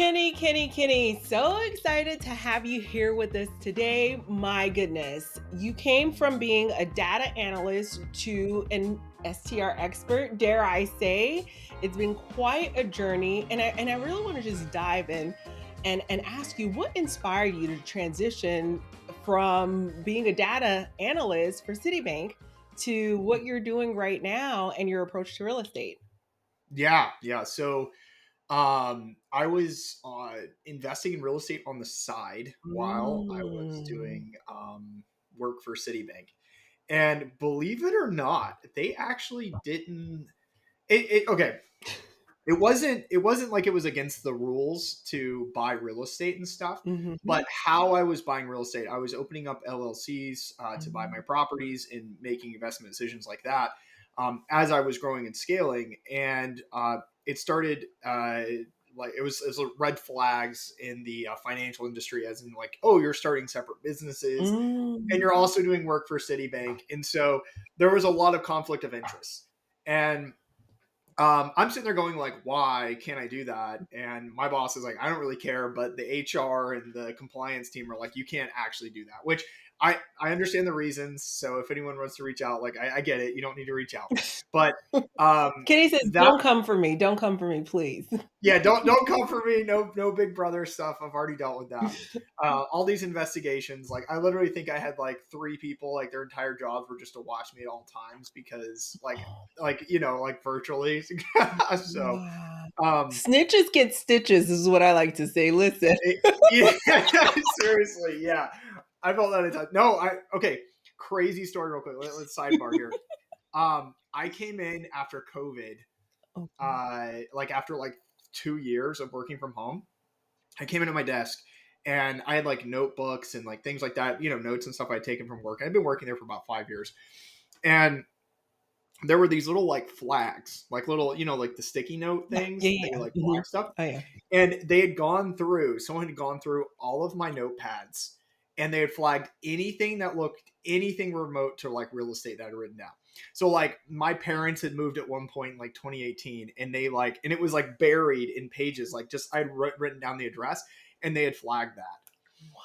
Kenny. So excited to have you here with us today. My goodness, you came from being a data analyst to an STR expert, dare I say. It's been quite a journey. And I really want to just dive in and ask you what inspired you to transition from being a data analyst for Citibank to what you're doing right now and your approach to real estate. Yeah. I was investing in real estate on the side while I was Mm. doing work for Citibank. And believe it or not, they actually didn't. Okay, it wasn't like it was against the rules to buy real estate and stuff. Mhm. But how I was buying real estate, I was opening up LLCs to buy my Mm. properties and making investment decisions like that as I was growing and scaling. And it started like it was red flags in the financial industry, as in like, oh, you're starting separate businesses and you're Mm. also doing work for Citibank. And so there was a lot of conflict of interest. And I'm sitting there going like, why can't I do that? And my boss is like, I don't really care, but the HR and the compliance team are like, you can't actually do that. Which I understand the reasons. So if anyone wants to reach out, like I get it, you don't need to reach out. But Kenny says, that "Don't come for me. Don't come for me, please." yeah, don't come for me. No Big Brother stuff. I've already dealt with that. All these investigations, like I literally think I had like three people, like their entire jobs were just to watch me at all times because like virtually. So Wow. um, Snitches get stitches is what I like to say. Listen. yeah, seriously, yeah. I felt that at times. No, okay. Crazy story, real quick. Let's sidebar here. I came in after COVID, Okay. like after like 2 years of working from home. I came into my desk and I had like notebooks and like things like that, notes and stuff I'd taken from work. I'd been working there for about 5 years. And there were these little like flags, like little, like the sticky note Yeah, yeah, things. They yeah. like Mhm. flag stuff. Oh, yeah. And someone had gone through all of my notepads and they had flagged anything that looked anything remote to like real estate that I'd written down. So like my parents had moved at one point in like 2018 and and it was like buried in pages, like just I'd written down the address and they had flagged that.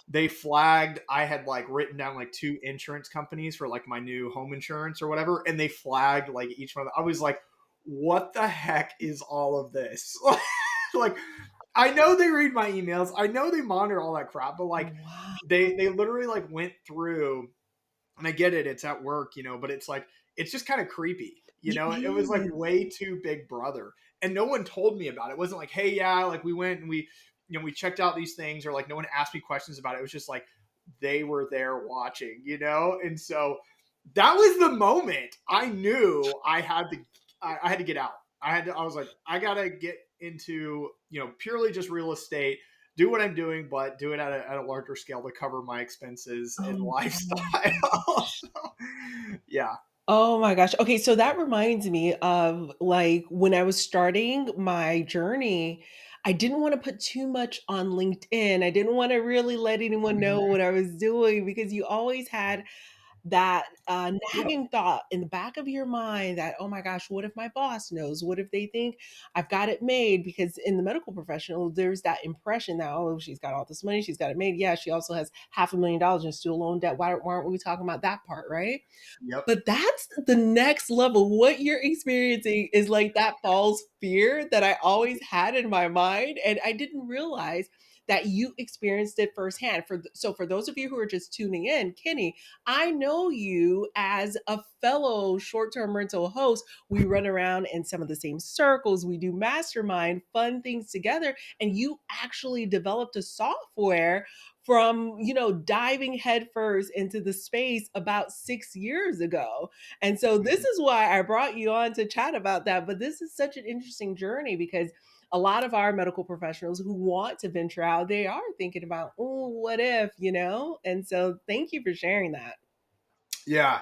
They flagged I had like written down like two insurance companies for like my new home insurance or whatever, and they flagged like each one. I was like, what the heck is all of this? Like, I know they read my emails, I know they monitor all that crap, but like they literally like went through, and I get it, it's at work, but it's like it's just kind of creepy. It It was like is. way too Big Brother, and no one told me about it. It wasn't like, hey, yeah, like we went and we checked out these things, or like no one asked me questions about it. It was just like they were there watching. And so that was the moment I knew I had to get out. I was like, I gotta get into purely just real estate, do what I'm doing, but do it at a larger scale to cover my expenses and Oh lifestyle. So, yeah. Oh my gosh. Okay, so that reminds me of like when I was starting my journey, I didn't want to put too much on LinkedIn. I didn't want to really let anyone know Mhm. what I was doing because you always had that Yeah. nagging thought in the back of your mind that, oh my gosh, what if my boss knows? What if they think I've got it made? Because in the medical professional, there's that impression that, oh, she's got all this money, she's got it made. Yeah, she also has $500,000 in student loan debt. Why aren't we talking about that part, right? Yep. But that's the next level. What you're experiencing is like that false fear that I always had in my mind, and I didn't realize that you experienced it firsthand. So for those of you who are just tuning in, Kenny, I know you as a fellow short-term rental host. We run around in some of the same circles. We do mastermind fun things together, and you actually developed a software from diving headfirst into the space about 6 years ago. And so this Mhm. is why I brought you on to chat about that. But this is such an interesting journey because a lot of our medical professionals who want to venture out, they are thinking about, oh, what if. And so thank you for sharing that. Yeah.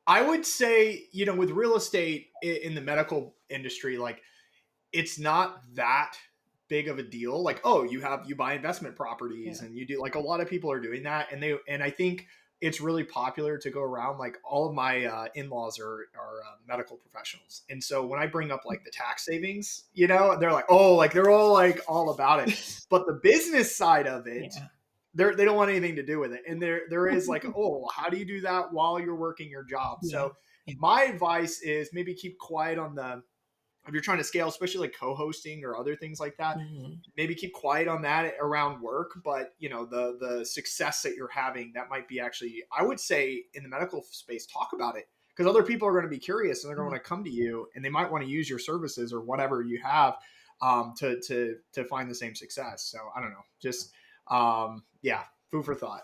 I would say, with real estate in the medical industry, like it's not that big of a deal. Like, oh, you buy investment properties Yeah. and you do, like, a lot of people are doing that. And I think it's really popular to go around. Like all of my in-laws are medical professionals, and so when I bring up like the tax savings, they're like, oh, like they're all like all about it. But the business side of it, Yeah. they don't want anything to do with it. And there is like, oh, how do you do that while you're working your job? Yeah. So Yeah. my advice is maybe keep quiet on the if you're trying to scale, especially like co-hosting or other things like that, Mhm. maybe keep quiet on that around work. But the success that you're having, that might be actually, I would say, in the medical space, talk about it, because other people are going to be curious and they're going to want to come to you, and they might want to use your services or whatever you have to find the same success. So I don't know, just yeah, food for thought.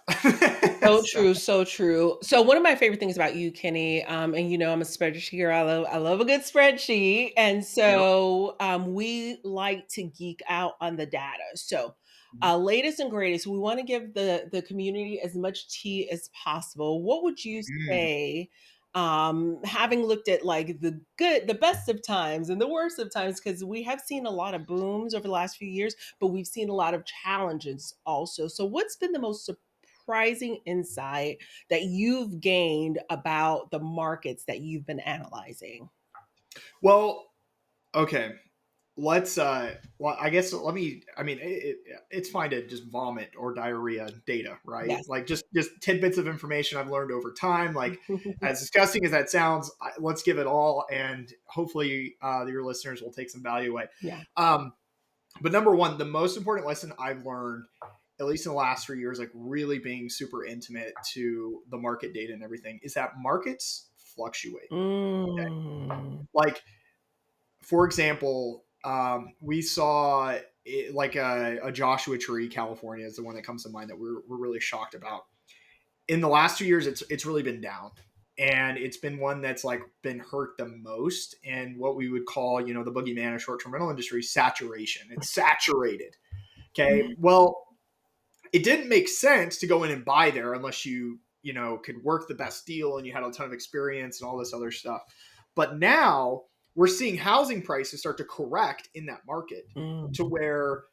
So So, true, so true. So one of my favorite things about you, Kenny, and I'm a spreadsheet girl. I love a good spreadsheet, and yep. so we like to geek out on the data. So, latest and greatest, we want to give the community as much tea as possible. What would you Mm. say, having looked at like the best of times and the worst of times, because we have seen a lot of booms over the last few years, but we've seen a lot of challenges also. So, what's been the most surprising insight that you've gained about the markets that you've been analyzing? Well, okay. Let's well, I guess let me I mean it's fine to just vomit or diarrhea data, right? Yes. Like just tidbits of information I've learned over time. Like, as disgusting as that sounds, let's give it all, and hopefully your listeners will take some value away. Yeah. um but number one, the most important lesson I've learned, at least in the last 3 years, like really being super intimate to the market data and everything, is that markets fluctuate. Mm. Like, for example, we saw it, like a Joshua Tree, California is the one that comes to mind that we're really shocked about. In the last 2 years, it's really been down, and it's been one that's like been hurt the most. And what we would call, the boogeyman of short term rental industry, saturation. It's saturated. Okay, well, it didn't make sense to go in and buy there unless you could work the best deal and you had a ton of experience and all this other stuff. But now we're seeing housing prices start to correct in that market, to Mm. where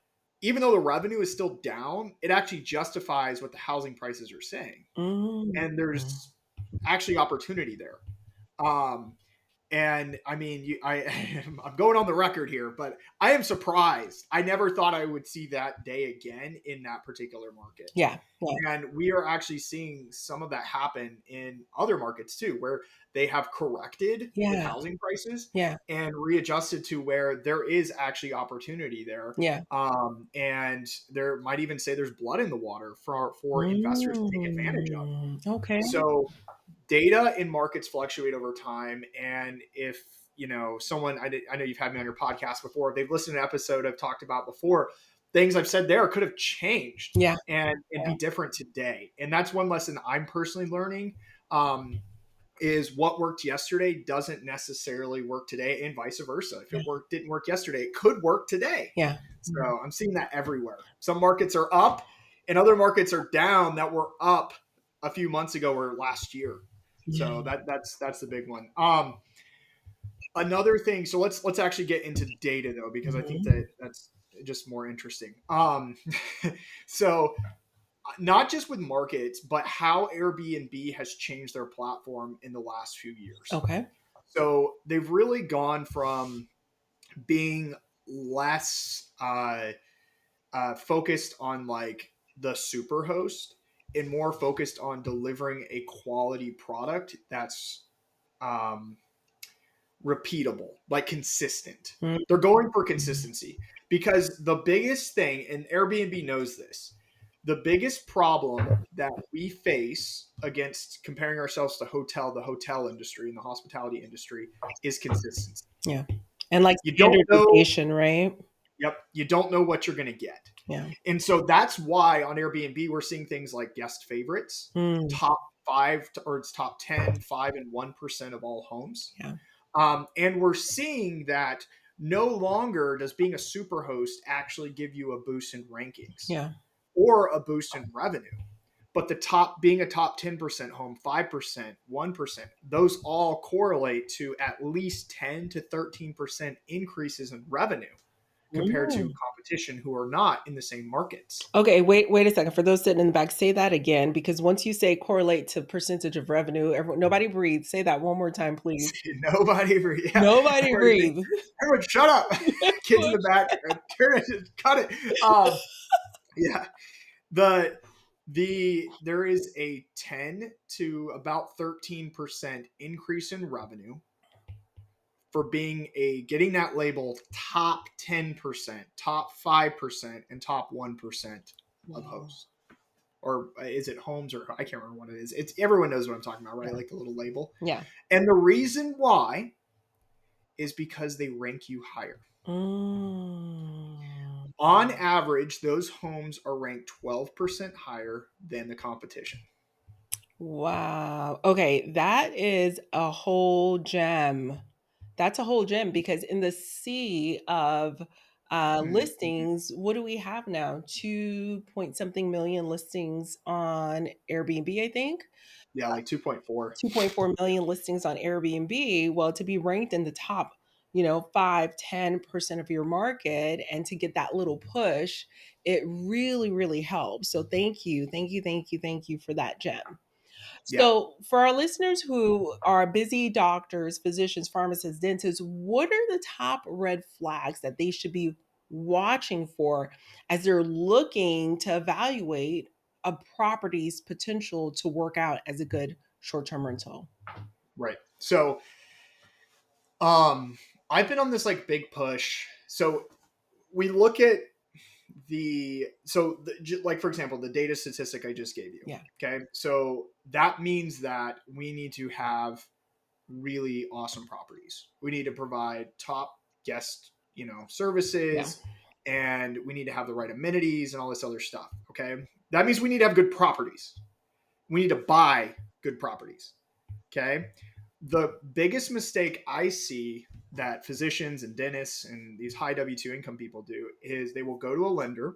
even though the revenue is still down, it actually justifies what the housing prices are saying, Mm. and there's actually opportunity there. um and I mean, I'm going on the record here, but I am surprised. I never thought I would see that day again in that particular market. Yeah. Yeah. And we are actually seeing some of that happen in other markets too, where they have corrected with Yeah. housing prices Yeah. and readjusted to where there is actually opportunity there. Yeah. And there might even say there's blood in the water for investors to take advantage of. Okay. So data in markets fluctuate over time. And if someone, I know you've had me on your podcast before, if they've listened to an episode I've talked about before, things I've said there could have changed Yeah. and be different today. And that's one lesson I'm personally learning, is what worked yesterday doesn't necessarily work today, and vice versa. If Yeah. it didn't work yesterday, it could work today. Yeah. So I'm seeing that everywhere. Some markets are up and other markets are down that were up a few months ago or last year. So Yeah. that's the big one. Another thing. So let's actually get into data though, because I think Mhm. that's just more interesting. So not just with markets, but how Airbnb has changed their platform in the last few years. Okay. So they've really gone from being less focused on like the superhost and more focused on delivering a quality product that's um, repeatable, like consistent. Mm. They're going for consistency, because the biggest thing, and Airbnb knows this, the biggest problem that we face against comparing ourselves to the hotel industry and the hospitality industry, is consistency. Yeah. And like You don't know, standardization, right? yep, you don't know what you're going to get. Yeah. And so that's why on Airbnb, we're seeing things like guest favorites, Mm. top five, or it's top 10, 5 and 1% of all homes. Yeah. And we're seeing that no longer does being a super host actually give you a boost in rankings Yeah. or a boost in revenue. But being a top 10% home, 5%, 1%, those all correlate to at least 10 to 13% increases in revenue compared to Mm. competition who are not in the same markets. Okay, wait a second. For those sitting in the back, say that again, because once you say correlate to percentage of revenue, nobody breathe. Say that one more time, please. Nobody, yeah, Nobody breathe. everyone, shut up. Kids in the back, turn it, cut it. Yeah, there is a 10 to about 13% increase in revenue for being getting that label top 10%, top 5%, and top 1% of Wow. hosts. Or is it homes, or I can't remember what it is. It's everyone knows what I'm talking about, right? Yeah. Like the little label. Yeah. And the reason why is because they rank you higher. Mm. On average, those homes are ranked 12% higher than the competition. Wow. Okay, that is a whole gem. That's a whole gem because in the sea of Mm-hmm. listings, what do we have now? 2 point something million listings on Airbnb, I think. Yeah, like 2.4. 2.4 million listings on Airbnb. Well, to be ranked in the top, 5, 10% of your market and to get that little push, it really, really helps. So thank you. Thank you. Thank you. Thank you for that gem. Yeah, So, for our listeners who are busy doctors, physicians, pharmacists, dentists, what are the top red flags that they should be watching for as they're looking to evaluate a property's potential to work out as a good short-term rental? right. So, I've been on this like big push. So we look at like for example, the data statistic I just gave you. Yeah, Okay, so that means that we need to have really awesome properties. We need to provide top guest, yeah, services, and we need to have the right amenities and all this other stuff. Okay, that means we need to have good properties. We need to buy good properties. Okay, the biggest mistake I see that physicians and dentists and these high W2 income people do is they will go to a lender,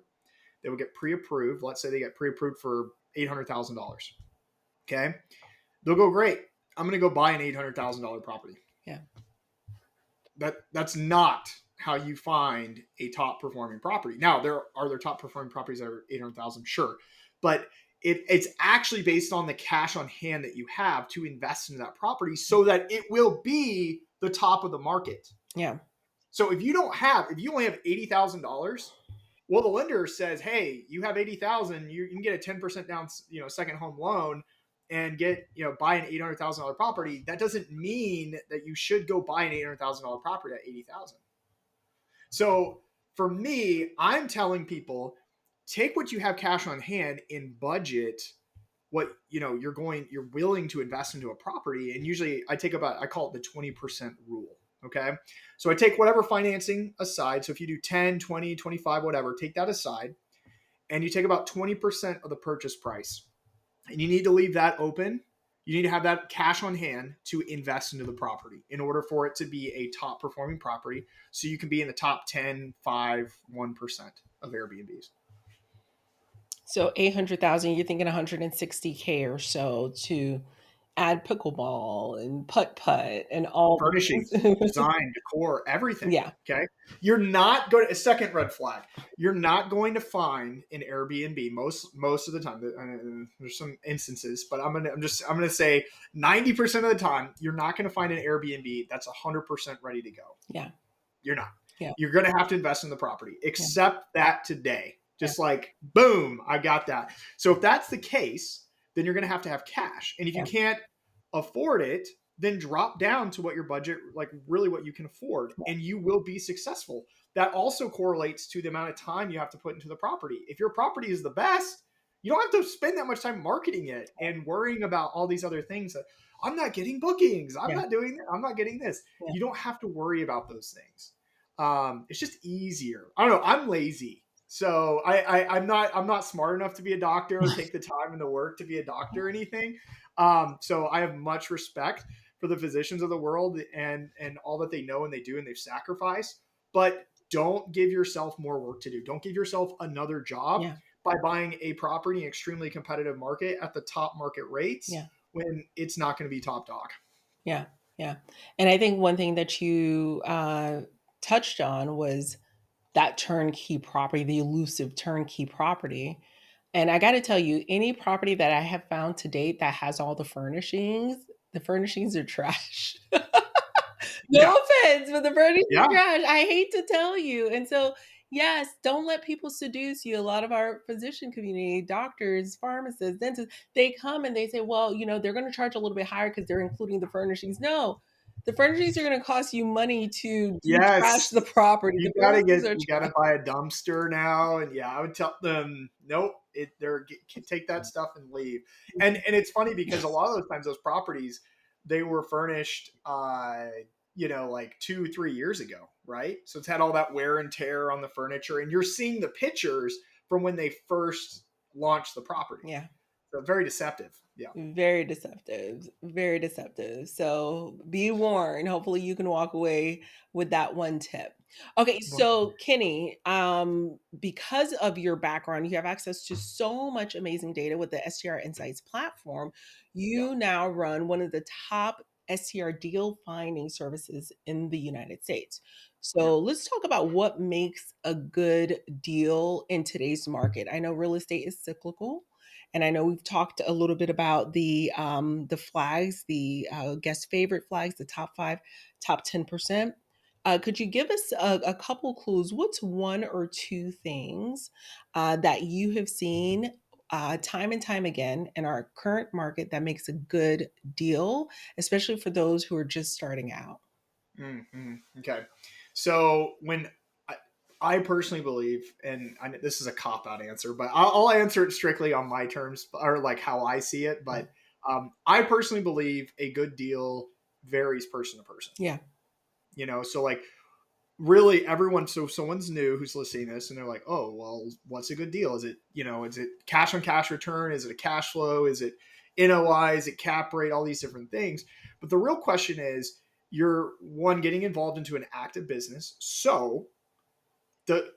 they will get pre-approved. Let's say they get pre-approved for $800,000. Okay, they'll go, great, I'm going to go buy an $800,000 property. yeah, That's not how you find a top performing property. Now, there top performing properties that are 800,000, sure, but it's actually based on the cash on hand that you have to invest into that property so that it will be the top of the market. yeah, So if you only have $80,000, well, the lender says, hey, you have 80,000, you can get a 10% down, second home loan and buy an $800,000 property. That doesn't mean that you should go buy an $800,000 property at 80,000. So for me, I'm telling people, take what you have cash on hand and budget what you're willing to invest into a property. And usually I call it the 20% rule. Okay, so I take whatever financing aside. So if you do 10, 20, 25, whatever, take that aside, and you take about 20% of the purchase price, and you need to leave that open. You need to have that cash on hand to invest into the property in order for it to be a top performing property, so you can be in the top 10, 5, 1% of Airbnbs. So 800,000, you're thinking 160K or so to add pickleball and putt and all Furnishings, the design, decor, everything. Yeah. Okay. You're not going to, a second red flag. You're not going to find an Airbnb most of the time. There's some instances, but I'm going to say 90% of the time, you're not going to find an Airbnb that's 100% ready to go. Yeah. You're not. Yeah. You're going to have to invest in the property. Yeah. Accept that today. Yeah. Just like, boom, I got that. So if that's the case, then you're going to have cash. And if you Yeah. can't afford it, then drop down to what your budget, like really what you can afford, and you will be successful. That also correlates to the amount of time you have to put into the property. If your property is the best, you don't have to spend that much time marketing it and worrying about all these other things. I'm not getting bookings. I'm Yeah. not doing that. I'm not getting this. Yeah. You don't have to worry about those things. It's just easier. I don't know. I'm lazy. So I'm not smart enough to be a doctor or take the time and the work to be a doctor or anything. So I have much respect for the physicians of the world and all that they know and they do and they've sacrificed. But don't give yourself more work to do. Don't give yourself another job Yeah. by buying a property in an extremely competitive market at the top market rates Yeah. when it's not going to be top dog. Yeah. Yeah. And I think one thing that you touched on was that turnkey property, the elusive turnkey property. And I got to tell you, any property that I have found to date that has all the furnishings are trash. Yeah. No offense, but the furnishings Yeah. are trash. I hate to tell you. And so, yes, don't let people seduce you. A lot of our physician community, doctors, pharmacists, dentists, they come and they say, well, they're going to charge a little bit higher because they're including the furnishings. No, the furnishings are going to cost you money to trash Yes. the property. The furnishings are You trash. gotta buy a dumpster now, and yeah, I would tell them, nope, take that stuff and leave. And it's funny because a lot of those times those properties they were furnished, like 2-3 years ago, right? So it's had all that wear and tear on the furniture, and you're seeing the pictures from when they first launched the property. Yeah. So very deceptive. Yeah. Very deceptive. Very deceptive. So be warned. Hopefully you can walk away with that one tip. Okay, so Kenny, because of your background, you have access to so much amazing data with the STR Insights platform. Yeah. You now run one of the top STR deal finding services in the United States. Yeah. So let's talk about what makes a good deal in today's market. I know real estate is cyclical. And I know we've talked a little bit about the flags, the guest favorite flags, the top five, top 10%. Could you give us a couple clues? What's one or two things that you have seen time and time again in our current market that makes a good deal, especially for those who are just starting out? Mm-hmm. Okay. So when I, I personally believe, and this is a cop out answer, but I'll answer it strictly on my terms or like how I see it. But I personally believe a good deal varies person to person. Yeah. So like really everyone, so someone's new who's listening to this and they're like, oh, well, what's a good deal? Is it cash on cash return? Is it a cash flow? Is it NOI? Is it cap rate? All these different things. But the real question is, you're one getting involved into an active business. So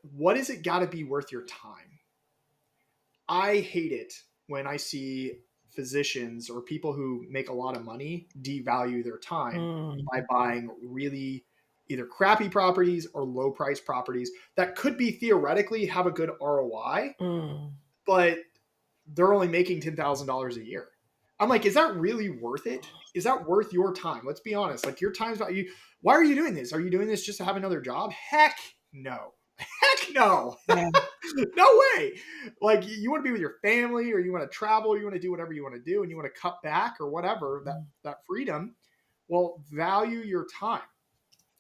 what is it got to be worth your time? I hate it when I see physicians or people who make a lot of money devalue their time Mm, by buying really either crappy properties or low price properties that could be theoretically have a good ROI, mm. but they're only making $10,000 a year. I'm like, is that really worth it? Is that worth your time? Let's be honest. Like your time's about you. Why are you doing this? Are you doing this just to have another job? Heck no. Heck no. Yeah. No way. Like you want to be with your family or you want to travel, you want to do whatever you want to do and you want to cut back or whatever, that freedom. Well, value your time.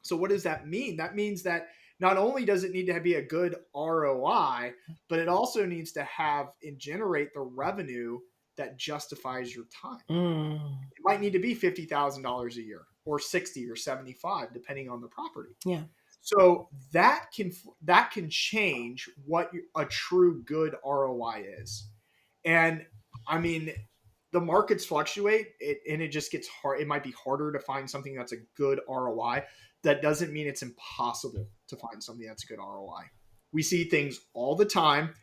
So what does that mean? That means that not only does it need to be a good ROI, but it also needs to have and generate the revenue that justifies your time. Mm. It might need to be $50,000 a year or 60 or 75 depending on the property. Yeah. So that can change what a true good ROI is. And I mean, the markets fluctuate and it just gets hard. It might be harder to find something that's a good ROI. That doesn't mean it's impossible to find something that's a good ROI. We see things all the time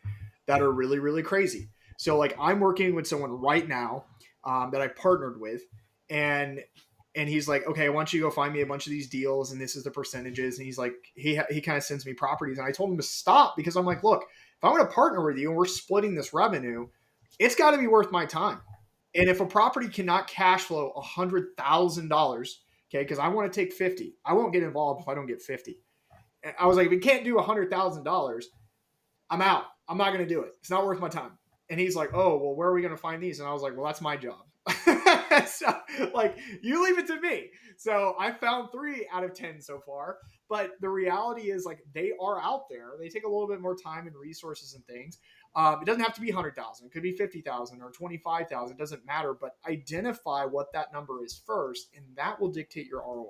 that are really, really crazy. So like I'm working with someone right now that I partnered with, and he's like, okay, I want you to go find me a bunch of these deals, and this is the percentages. And he's like, he kind of sends me properties, and I told him to stop because I'm like, look, if I'm going to partner with you and we're splitting this revenue, it's got to be worth my time. And if a property cannot cash flow $100,000, okay, because I want to take 50, I won't get involved if I don't get 50. And I was like, if we can't do $100,000, I'm out. I'm not going to do it. It's not worth my time. And he's like, oh, well, where are we going to find these? And I was like, well, that's my job. So, like, you leave it to me. So I found 3 out of 10 so far. But the reality is, like, they are out there. They take a little bit more time and resources and things. It doesn't have to be 100,000. It could be 50,000 or 25,000. It doesn't matter. But identify what that number is first, and that will dictate your ROI.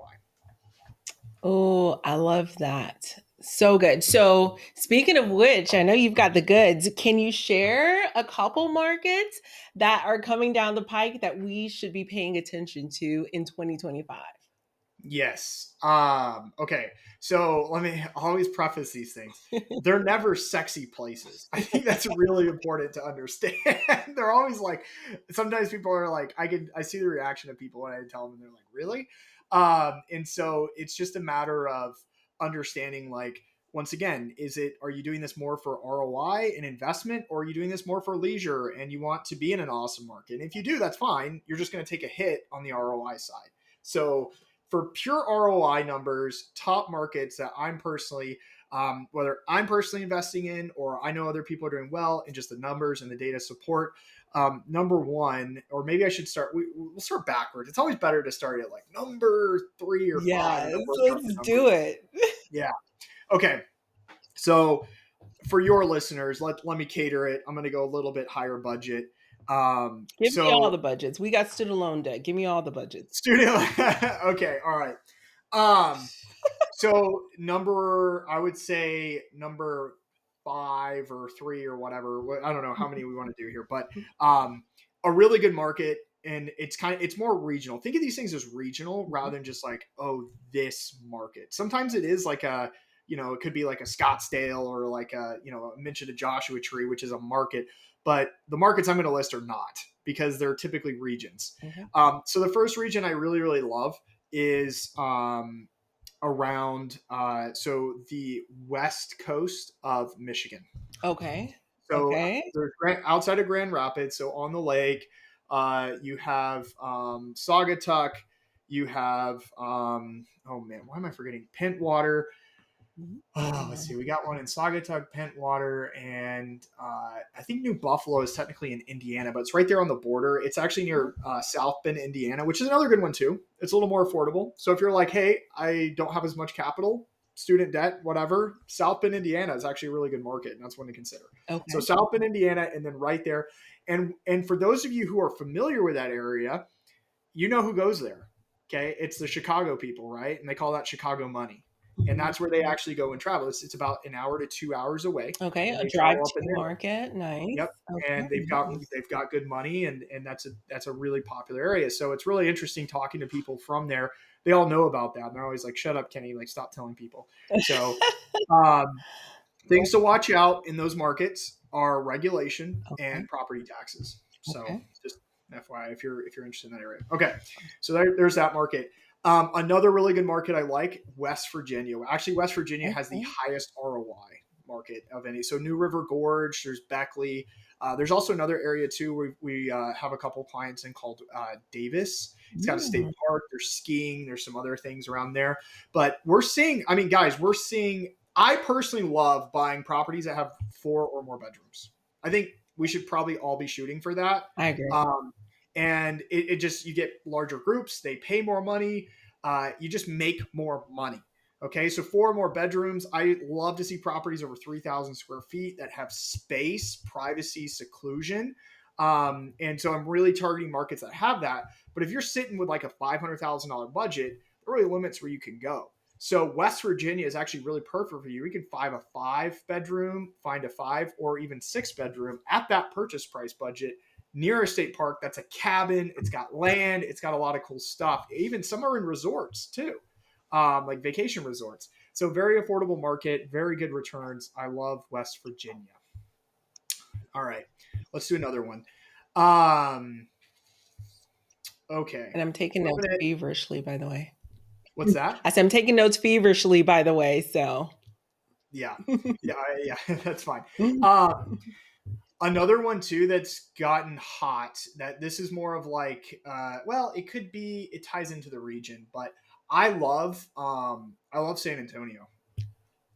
Oh, I love that. So good. So, speaking of which, I know you've got the goods. Can you share a couple markets that are coming down the pike that we should be paying attention to in 2025? Yes. Okay. So let me always preface these things. They're never sexy places. I think that's really important to understand. They're always like, sometimes people are like, I see the reaction of people when I tell them and they're like, really? And so it's just a matter of understanding like once again, are you doing this more for ROI and investment, or are you doing this more for leisure and you want to be in an awesome market? And if you do, that's fine. You're just going to take a hit on the ROI side. So for pure ROI numbers, top markets that I'm personally, whether I'm personally investing in or I know other people are doing well, and just the numbers and the data support. Number one, or maybe I should start. We'll start backwards. It's always better to start at like number 3 or 5 and Yes, then work up the let's numbers. do it. Yeah. Okay. So for your listeners, let me cater it. I'm going to go a little bit higher budget. Give me all So the budgets. We got student loan debt. Give me all the budgets. studio. Okay. All right. Um, so I would say number 5 or 3 or whatever. I don't know how many we want to do here, but a really good market. And it's more regional. Think of these things as regional rather than just like, oh, this market. Sometimes it is like it could be like a Scottsdale or like I mentioned a Joshua Tree, which is a market. But the markets I'm going to list are not, because they're typically regions. Okay. So the first region I really, really love is around so the west coast of Michigan. Okay. So Okay. there's outside of Grand Rapids, so on the lake, you have Saugatuck, you have oh man, why am I forgetting Pentwater? Oh, let's see. We got one in Saugatuck, Pentwater, and I think New Buffalo is technically in Indiana, but it's right there on the border. It's actually near South Bend, Indiana, which is another good one too. It's a little more affordable. So if you're like, hey, I don't have as much capital, student debt, whatever, South Bend, Indiana is actually a really good market, and that's one to consider. So Okay. South Bend, Indiana, and then right there. And for those of you who are familiar with that area, you know who goes there. Okay, it's the Chicago people, right? And they call that Chicago money, and that's where they actually go and travel. It's about an hour to 2 hours away, Okay. and A they drive travel up to in there. market. Nice. Yep, Okay. and Nice. they've got good money, and that's a really popular area. So it's really interesting talking to people from there. They all know about that, and they're always like, "Shut up, Kenny! Like, stop telling people." So things to watch out in those markets are regulation Okay. and property taxes. So Okay. just FYI, if you're interested in that area. Okay, so there's that market. Another really good market I like, West Virginia. Actually, West Virginia has the Okay. highest ROI market of any. So New River Gorge, there's Beckley. There's also another area too where we have a couple clients in called Davis. It's got a state Mm. park. There's skiing. There's some other things around there. But we're seeing, I mean, guys, we're seeing. I personally love buying properties that have 4 or more bedrooms. I think we should probably all be shooting for that. I agree. And it just, you get larger groups, they pay more money, you just make more money. Okay, so 4 or more bedrooms. I love to see properties over 3,000 square feet that have space, privacy, seclusion. And so I'm really targeting markets that have that. But if you're sitting with like a $500,000 budget, there really limits where you can go. So West Virginia is actually really perfect for you. We can find a 5 bedroom, find a 5 or even 6 bedroom at that purchase price budget near a state park. That's a cabin. It's got land. It's got a lot of cool stuff. Even some are in resorts too, like vacation resorts. So very affordable market, very good returns. I love West Virginia. All right, let's do another one. Um, okay, And I'm taking notes flipping it. feverishly, by the way. What's that? I said I'm taking notes feverishly, by the way. So. Yeah, yeah. That's fine. Another one too that's gotten hot. That this is more of like, well, it could be. It ties into the region, but I love San Antonio.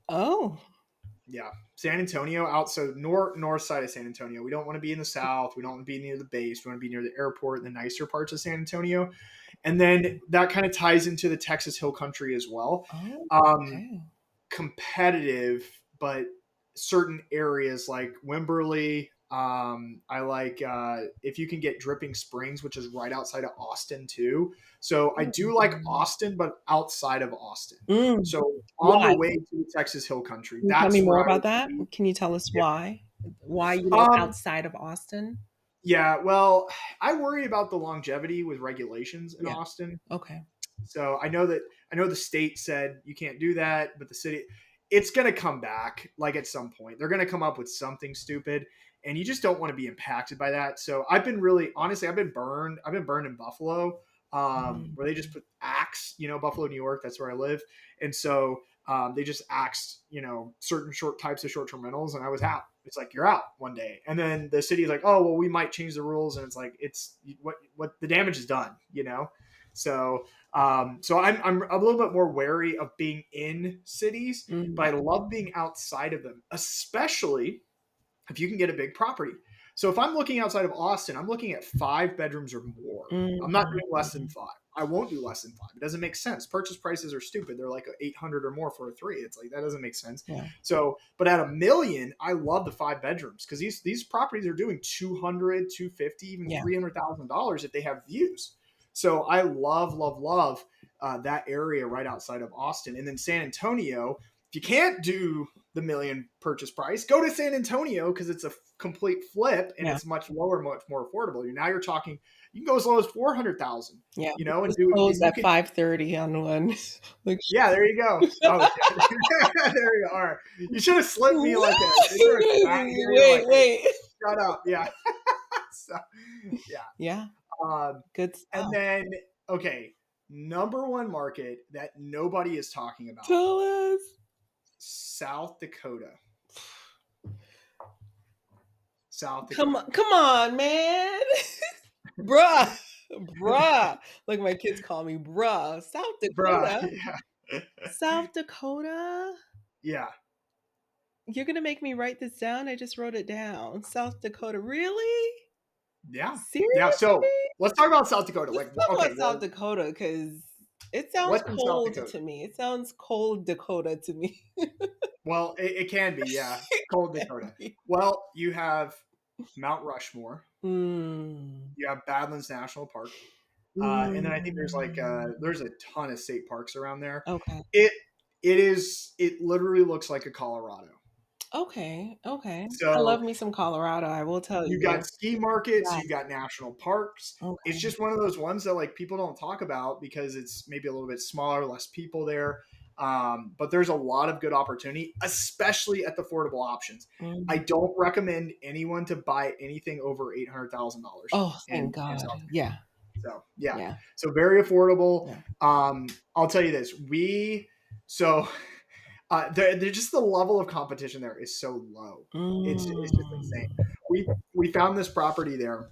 Oh. Yeah, San Antonio out so north side of San Antonio. We don't want to be in the south. We don't want to be near the base. We want to be near the airport, the nicer parts of San Antonio, and then that kind of ties into the Texas Hill Country as well. Oh. Um, Okay. Competitive, but certain areas like Wimberley. I like if you can get Dripping Springs, which is right outside of Austin too. So I do like Austin, but outside of Austin. Mm. So on the Why? way to the Texas Hill Country, Can you tell me that's more where I about would that? be. Can you tell us Yeah. why? Why you live Um, outside of Austin? yeah. Well, I worry about the longevity with regulations in Yeah. Austin. Okay. So I know the state said you can't do that, but the city, it's going to come back like at some point. They're going to come up with something stupid, and you just don't want to be impacted by that. So I've been really honestly, I've been burned. I've been burned in Buffalo, Mm. where they just put Axe, Buffalo, New York. That's where I live, and so They just axed, certain short types of short-term rentals, and I was out. It's like, you're out one day. And then the city is like, oh, well, we might change the rules. And it's like, it's what the damage is done, So, so I'm a little bit more wary of being in cities, but I Mm, love being outside of them, especially if you can get a big property. So if I'm looking outside of Austin, I'm looking at 5 bedrooms or more. I'm not doing less than mm, 5. I won't do less than 5. It doesn't make sense. Purchase prices are stupid. They're like 800 or more for a 3. It's like, that doesn't make sense. yeah, So, but at $1 million, I love the 5 bedrooms because these properties are doing 200, 250, even yeah. $300,000 if they have views. So I love that area right outside of Austin. And then San Antonio, if you can't do the $1 million purchase price, go to San Antonio because it's a complete flip and Yeah. it's much lower, much more affordable. Now you're talking, you can go as low as 400,000, Yeah, we and just do, and closed you at can, 5:30 on one. Like, yeah, there you go. Oh, there you go. All right. You should have slipped me like is there a chat here? You're like, wait, hey, wait. shut up. Yeah. So, yeah. Yeah, Um, good and stuff. then, okay, number one market that nobody is talking about, Tell us. South Dakota. South Dakota. Come on, man. Bruh. Bruh. Like my kids call me bruh. South Bruh. Dakota. Yeah. South Dakota? Yeah. You're gonna make me write this down? I just wrote it down. South Dakota. Really? Yeah. Yeah. So Seriously? let's talk about South Dakota. Let's Like, talk okay, about South well, Dakota because it sounds what's in South cold Dakota? to me. It sounds cold Dakota to me. Well, it can be, yeah. Cold Dakota. Well, you have Mount Rushmore. Mm. You have Badlands National Park. And then I think Mm. there's a ton of state parks around there. Okay. It it literally looks like a Colorado. Okay. Okay. I love So me some Colorado, I will tell you you. got ski markets, you Yes. got national parks. It's Okay. just one of those ones that like people don't talk about because it's maybe a little bit smaller, less people there. But there's a lot of good opportunity, especially at the affordable options. I Mm. don't recommend anyone to buy anything over $800,000 Oh, thank in God. South. Yeah. So yeah, Yeah. so very affordable. Yeah. I'll tell you this: so they're just the level of competition there is so low. It's just insane. Mm. We found this property there,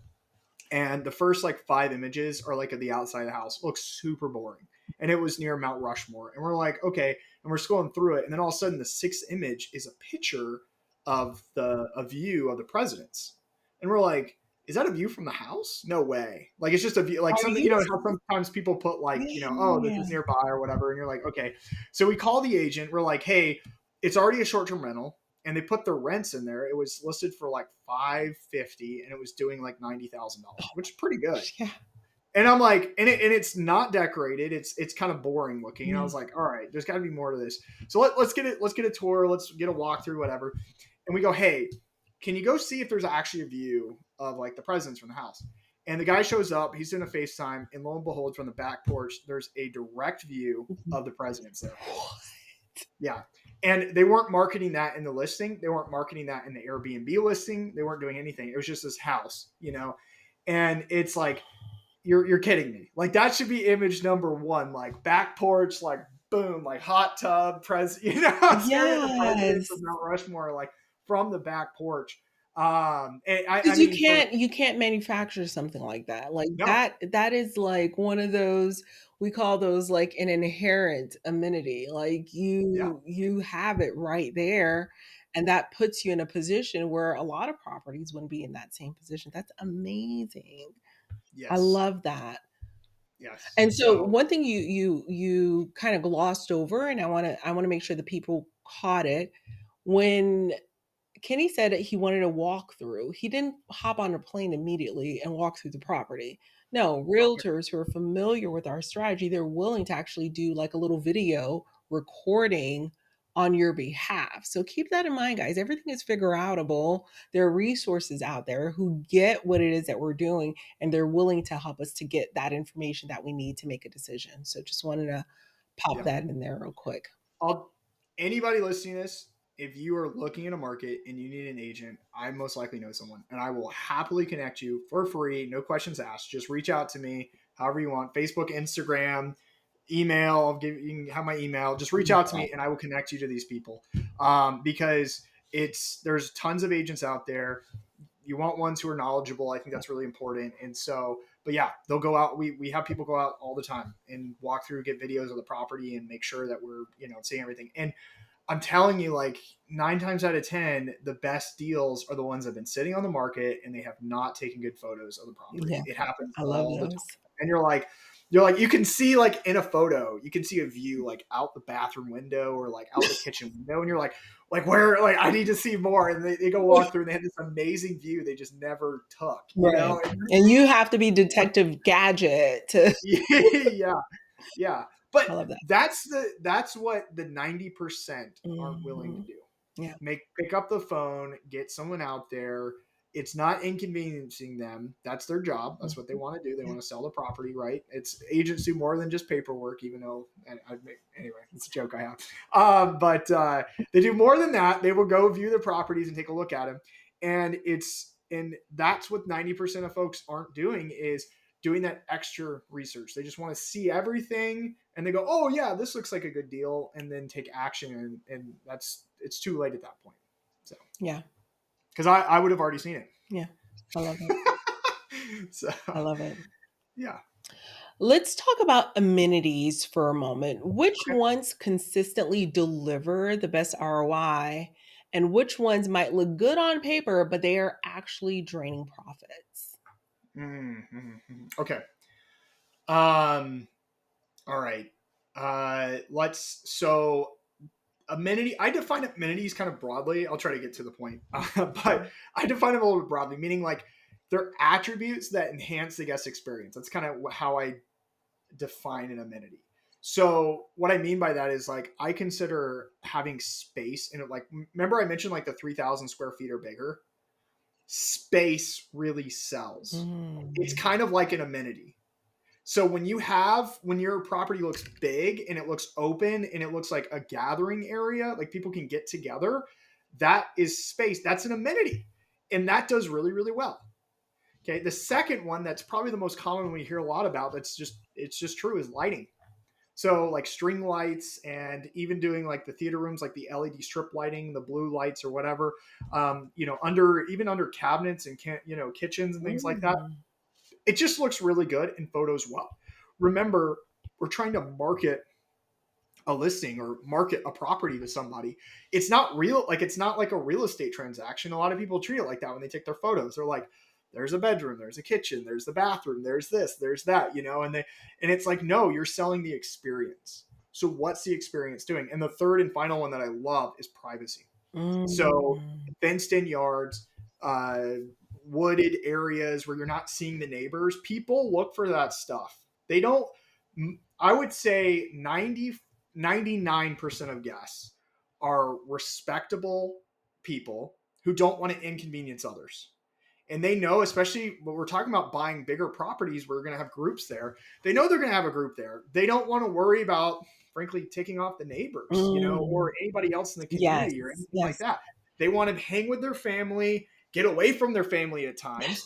and the first like 5 images are like at the outside of the house. It looks super boring, and it was near Mount Rushmore. And we're like, okay, and we're scrolling through it, and then all of a sudden the 6th image is a picture of a view of the presidents, and we're like, is that a view from the house? No way. Like it's just a view, like Are something, you how sometimes people put like, oh, this Yeah. is nearby or whatever, and you're like, okay. So we call the agent. We're like, hey, it's already a short-term rental, and they put the rents in there. It was listed for like 550, and it was doing like $90,000, which is pretty good. Yeah. And I'm like, and it's not decorated. It's kind of boring looking. And I Mm. was like, all right, there's got to be more to this. So let's get it. Let's get a tour. Let's get a walkthrough, whatever. And we go, hey, can you go see if there's actually a view of like the presidents from the house? And the guy shows up. He's doing a FaceTime, and lo and behold, from the back porch, there's a direct view of the presidents there. Yeah. And they weren't marketing that in the listing. They weren't marketing that in the Airbnb listing. They weren't doing anything. It was just this house. And it's like, you're kidding me. Like that should be image number one, like back porch, like boom, like hot tub, staring at the presidents of Yes. Mount Rushmore, like from the back porch. And I Because you mean, for can't you can't manufacture something like that. Like no, that is like one of those we call those like an inherent amenity. Like yeah, you have it right there and that puts you in a position where a lot of properties wouldn't be in that same position. That's amazing. I yes, love that. yes. And so So one thing you kind of glossed over and I want to make sure that people caught it when Kenny said that he wanted a walkthrough. He didn't hop on a plane immediately and walk through the property. No, okay, realtors who are familiar with our strategy, they're willing to actually do like a little video recording on your behalf. So keep that in mind, guys. Everything is figure outable. There are resources out there who get what it is that we're doing and they're willing to help us to get that information that we need to make a decision. So just wanted to pop yeah. that in there real quick. I'll Anybody listening to this, if you are looking in a market and you need an agent, I most likely know someone, and I will happily connect you for free, no questions asked. Just reach out to me, however you want, Facebook, Instagram. email. You can have my email. Just reach out to Yeah. me, and I will connect you to these people. Because there's tons of agents out there. You want ones who are knowledgeable. I think that's really important. And so, but yeah, they'll go out. We have people go out all the time and walk through, get videos of the property, and make sure that we're seeing everything. And I'm telling you, like 9 times out of 10, the best deals are the ones that have been sitting on the market and they have not taken good photos of the property. Yeah. It happens I love all the those. time. And you're like, you can see like in a photo, you can see a view like out the bathroom window or like out the kitchen window. And you're like where, like, I need to see more. And they go walk through and they have this amazing view they just never took, Right. And you have to be And Detective Gadget to yeah, yeah. I But love that. that's what the 90% aren't willing to Mhm. do. Yeah. Pick up the phone, get someone out there. It's not inconveniencing them. That's their job. That's what they Mhm. want to do. They Yeah. want to sell the property, right? It's agents do more than just paperwork, even though anyway, it's a joke I have. But they do more than that. They will go view the properties and take a look at them, and that's what 90% of folks aren't doing is doing that extra research. They just want to see everything and they go, oh yeah, this looks like a good deal, and then take action, and it's too late at that point. So Yeah. because I would have already seen it. Yeah. I love it. So I love it. yeah. Let's talk about amenities for a moment. Which Okay. ones consistently deliver the best ROI and which ones might look good on paper, but they are actually draining profits? Okay. Um. All right. Let's so amenity. I define amenities kind of broadly. I'll try to get to the point, but I define them a little bit broadly, meaning like they're attributes that enhance the guest experience. That's kind of how I define an amenity. So what I mean by that is like I consider having space in it. Like remember I mentioned like the 3,000 square feet or bigger. Space really sells. It's Mm. kind of like an amenity. So when your property looks big and it looks open and it looks like a gathering area, like people can get together, that is space. That's an amenity. And that does really, really well. Okay. The second one that's probably the most common we hear a lot about, it's just true, is lighting. So like string lights and even doing like the theater rooms, like the LED strip lighting, the blue lights or whatever, under cabinets and kitchens and things like that, Mm. it just looks really good in photos well. Remember, we're trying to market a listing or market a property to somebody. It's not real, like it's not like a real estate transaction. A lot of people treat it like that when they take their photos. They're like, there's a bedroom, there's a kitchen, there's the bathroom, there's this, there's that, and it's like, no, you're selling the experience. So what's the experience doing? And the third and final one that I love is privacy. So Mm. fenced in yards, uh, wooded areas where you're not seeing the neighbors. People look for that stuff. They don't. I would say 99% of guests are respectable people who don't want to inconvenience others. And they know, especially when we're talking about buying bigger properties, we're going to have groups there. They know they're going to have a group there. They don't want to worry about, frankly, ticking off the neighbors, Mm. or anybody else in the Yes. community or anything like Yes. that. They want to hang with their family, get away from their family at times,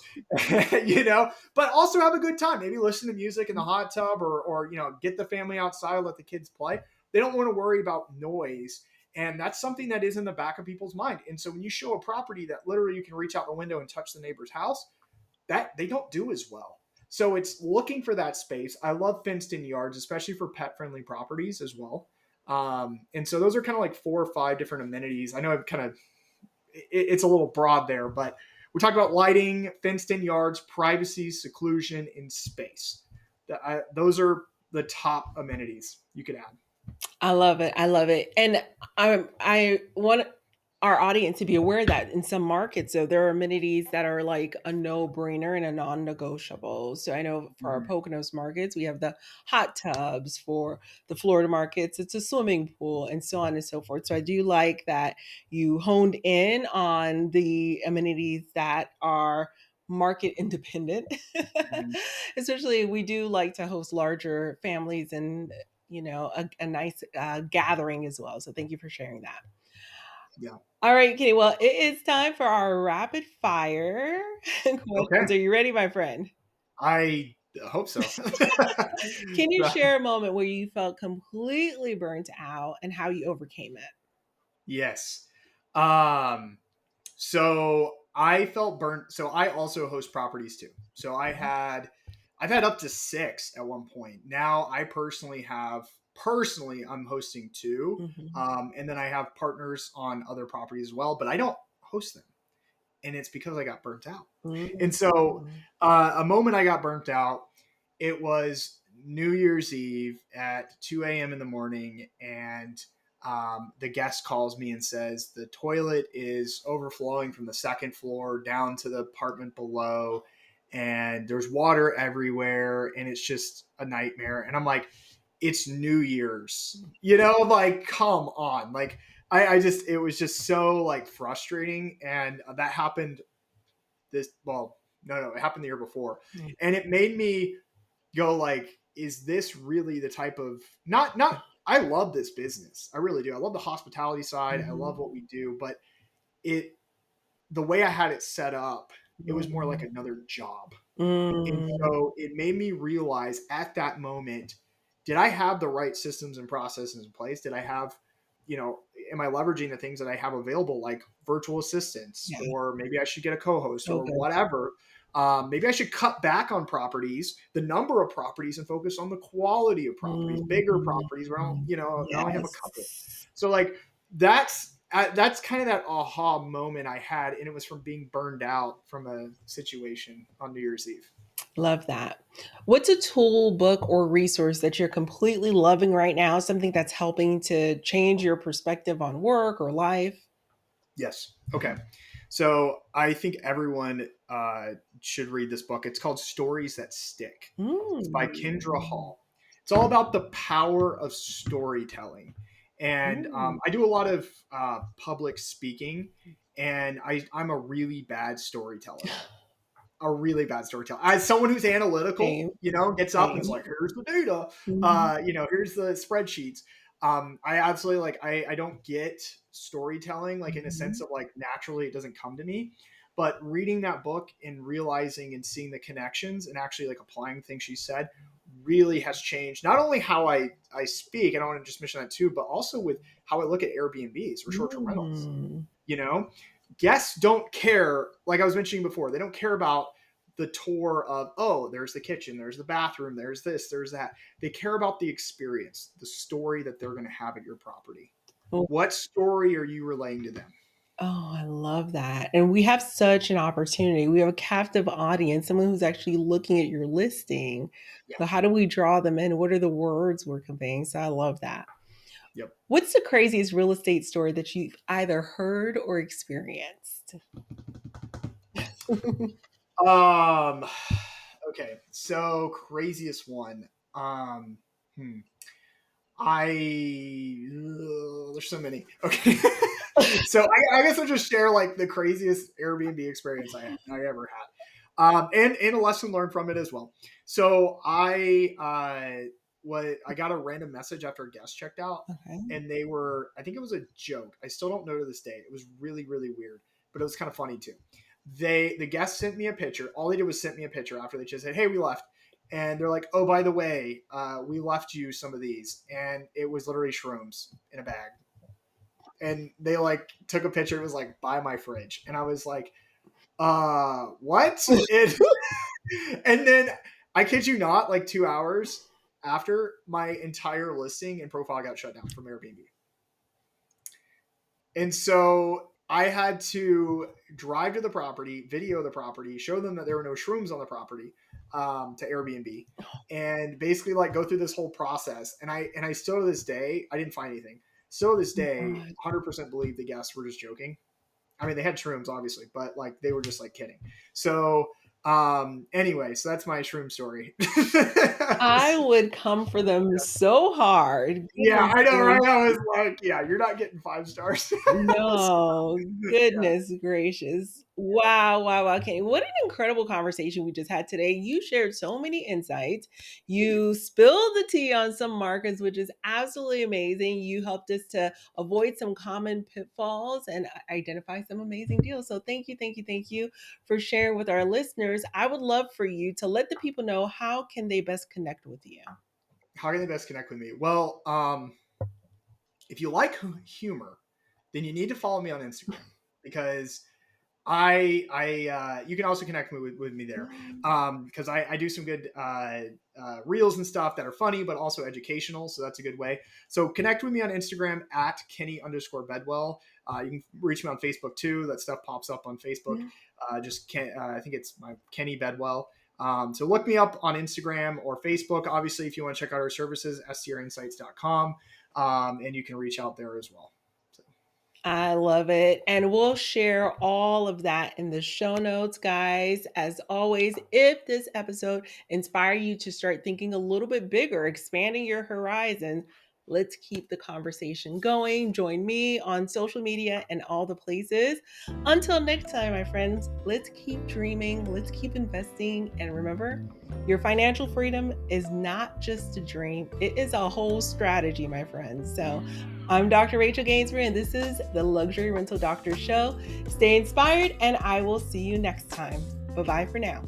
but also have a good time. Maybe listen to music in the hot tub or get the family outside, let the kids play. They don't want to worry about noise, and that's something that is in the back of people's mind. And so when you show a property that literally you can reach out the window and touch the neighbor's house, that they don't do as well. So it's looking for that space. I love fenced in yards, especially for pet friendly properties as well. And so those are kind of like 4 or 5 different amenities. I know I've kind of, it's a little broad there, but we talk about lighting, fenced in yards, privacy, seclusion, and space. Those are the top amenities you could add. I love it. I love it. And I want our audience to be aware that in some markets, so there are amenities that are like a no-brainer and a non-negotiable. So I know for our Mhm. Poconos markets, we have the hot tubs. For the Florida markets, it's a swimming pool and so on and so forth. So I do like that you honed in on the amenities that are market independent. Mhm. Especially we do like to host larger families and a nice gathering as well. So thank you for sharing that. Yeah. All right, Kenny. Well, it is time for our rapid fire Okay. questions. Are you ready, my friend? I I hope so. Can you So, share a moment where you felt completely burnt out and how you overcame it? yes. Um, so I felt burnt. So I also host properties too. So I've had up to 6 at one point. Now I personally, I'm hosting 2. Mhm. And then I have partners on other properties as well, but I don't host them. And it's because I got burnt out. And so Mhm. a moment I got burnt out, it was New Year's Eve at 2 a.m. in the morning, and the guest calls me and says the toilet is overflowing from the second floor down to the apartment below, and there's water everywhere, and it's just a nightmare. And I'm like, it's New Year's, like, come on. Like, I just, it was just so like frustrating. And that happened well, no, it happened the year before. Mhm. And it made me go like, is this really the type of, not, I love this business. I really do. I love the hospitality side. I love what we do, but it, the way I had it set up, it was more like Mhm. another job. And Mm. so it made me realize at that moment, did I have the right systems and processes in place? Did I have, am I leveraging the things that I have available, like virtual assistants, Yeah. or maybe I should get a co-host So or good. whatever. Maybe I should cut back on properties, the number of properties, and focus on the quality of properties, bigger Mhm. properties where I don't, I only have a couple. Yes. So like that's kind of that aha moment I had, and it was from being burned out from a situation on New Year's Eve. Love that. What's a tool, book, or resource that you're completely loving right now? Something that's helping to change your perspective on work or life? Yes. Okay. So I think everyone should read this book. It's called Stories That Stick. It's by Kendra Mm. Hall. It's all about the power of storytelling. And Mm. I do a lot of public speaking, and I'm a really bad storyteller. A really bad storyteller. As someone who's analytical, Same, gets up and is same. like, here's the data, Mhm. here's the spreadsheets. I absolutely like, I don't get storytelling, like in a sense Mhm. of like naturally it doesn't come to me. But reading that book and realizing and seeing the connections and actually like applying things she said really has changed not only how I speak, and I want to just mention that too, but also with how I look at Airbnbs or short-term rentals. Mm. You know, guests don't care. Like I was mentioning before, they don't care about the tour of, oh, there's the kitchen, there's the bathroom, there's this, there's that. They care about the experience, the story that they're going to have at your property. Oh, What story are you relaying to them? I love that. And we have such an opportunity. We have a captive audience, someone who's actually looking at your listing. Yeah. So, how do we draw them in? What are the words we're conveying? So, I love that. Yep. What's the craziest real estate story that you've either heard or experienced? Um. Okay. So craziest one. Hmm. There's so many. Okay. So I guess I'll just share like the craziest Airbnb experience I ever had. And a lesson learned from it as well. So I got a random message after a guest checked out, Okay. and I think it was a joke. I still don't know to this day. It was really, really weird, but it was kind of funny too. The guest sent me a picture. All they did was sent me a picture after they just said, "Hey, we left." And they're like, "Oh, by the way, we left you some of these," and it was literally shrooms in a bag. And they like took a picture. It was like by my fridge, and I was like, what?" And then I kid you not, like 2 hours after, my entire listing and profile got shut down from Airbnb. And so I had to drive to the property, video the property, show them that there were no shrooms on the property, to Airbnb, and basically like go through this whole process. And I still to this day, I didn't find anything. Still to this day, God. 100% believe the guests were just joking. I mean, they had shrooms obviously, but like they were just like kidding. So anyway, so that's my shroom story. I would come for them so hard. Yeah, Goodness I know, right? I was gracious. like, yeah, you're not getting 5 stars. So, No, yeah. goodness gracious. Wow, wow, wow. Okay, what an incredible conversation we just had today. You shared so many insights. You spilled the tea on some markets, which is absolutely amazing. You helped us to avoid some common pitfalls and identify some amazing deals. So thank you, thank you, thank you for sharing with our listeners. I would love for you to let the people know how can they best connect with you. How can they best connect with me? Well, if you like humor, then you need to follow me on Instagram because you can also connect with me there because I do some good reels and stuff that are funny but also educational, so that's a good way. So connect with me on Instagram at Kenny_Bedwell. You can reach me on Facebook too. That stuff pops up on Facebook. I think it's my Kenny Bedwell. So look me up on Instagram or Facebook. Obviously, if you want to check out our services, strinsights.com, and you can reach out there as well. So. I love it. And we'll share all of that in the show notes, guys. As always, if this episode inspired you to start thinking a little bit bigger, expanding your horizons, let's keep the conversation going. Join me on social media and all the places. Until next time, my friends, let's keep dreaming, let's keep investing. And remember, your financial freedom is not just a dream, it is a whole strategy, my friends. So, I'm Dr. Rachel Gainsbrugh, and this is the Luxury Rental Doctor Show. Stay inspired, and I will see you next time. Bye bye for now.